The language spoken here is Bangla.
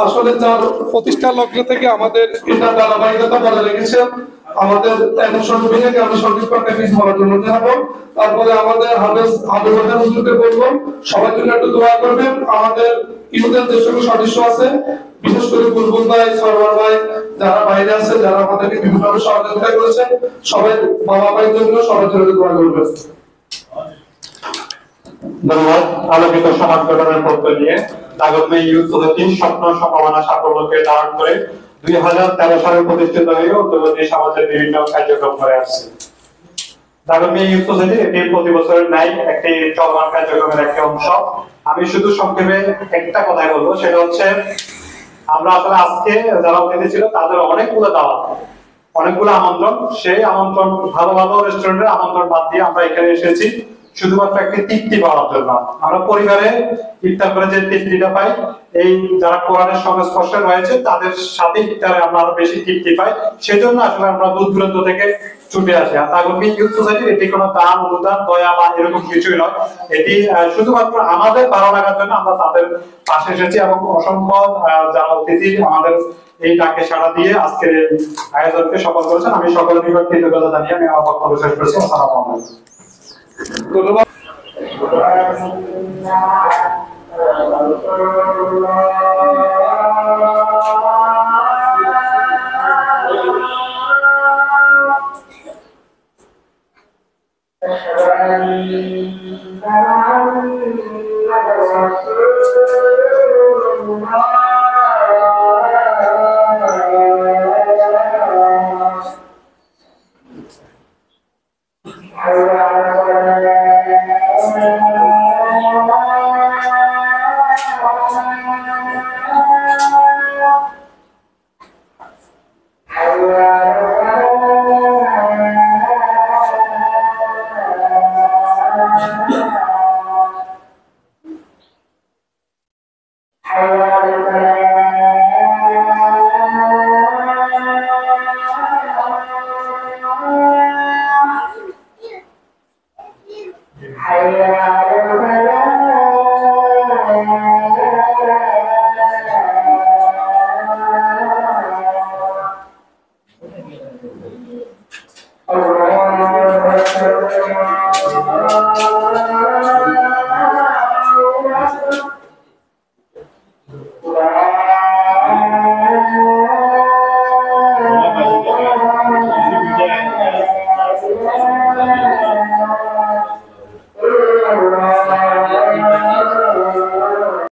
আসলে যার প্রতিষ্ঠা লগ্ন থেকে আমাদের এটা ধারাবাহিকতা বজায় রেখেছেন। আমাদের একজন বিভাগে আমি সঠিক কথা কিছু বলার জন্য জানাবো। তারপরে আমাদের হাফেজ হুজুরকে বলবো সবার জন্য একটু দোয়া করবেন। আমাদের ইউথের যে সকল সদস্য আছে, বিশেষ করে বুলবুল ভাই, সরওয়ার ভাই, যারা বাইরে আছে, যারা আমাদেরকে বিভিন্নভাবে সহযোগিতা করেছেন, সবাই বাবা ভাইয়ের জন্য সবার জন্য দোয়া করবেন। ধন্যবাদ। আলোকিত সমাজ গঠনের পথ নিয়ে দাগনমে ইউথ সোসাইটি স্বপ্ন সম্ভাবনা সাফল্যকে ধারণ করে 2013 সালে প্রতিষ্ঠিত হয়ে উদ্যোগী সমাজের বিভিন্ন কার্যক্রম করে আসছে। দাগনমে ইউথ সোসাইটি এটি প্রতি বছরের ন্যায় একটি চলমান কার্যক্রমের একটি অংশ। আমি শুধু সংক্ষেপে একটা কথাই বলবো, সেটা হচ্ছে আমরা আসলে আজকে যারা অতিথি ছিল তাদের অনেকগুলো দাওয়াত, অনেকগুলো আমন্ত্রণ, সেই আমন্ত্রণ ভালো ভালো রেস্টুরেন্টের আমন্ত্রণ বাদ দিয়ে আমরা এখানে এসেছি শুধুমাত্র একটি তৃপ্তি পাওয়ার জন্য। আমরা পরিবারে ইফতার করে যে তৃপ্তিটা পাই, এই যারা কোরআনের সংস্পর্শে রয়েছে তাদের সাথে ইফতারে আমরা আরো বেশি তৃপ্তি পাই। সেজন্য আসলে আমরা দূর দূরান্ত থেকে ছুটে আসি। আর দাগনমে ইউথ সোসাইটি এটি কোনো দান, অনুদান, দয়া বা এরকম কিছুই নয়। এটি শুধুমাত্র আমাদের ভালো লাগার জন্য আমরা তাদের পাশে এসেছি এবং অসংখ্য যারা অতিথি আমাদের এই ডাকে সাড়া দিয়ে আজকের আয়োজনকে সফল করেছেন। আমি সকলের নিকট কৃতজ্ঞতা জানিয়ে আমি আমার বক্তব্য শেষ করছি। আসসালামু আলাইকুম। ধন্যবাদ।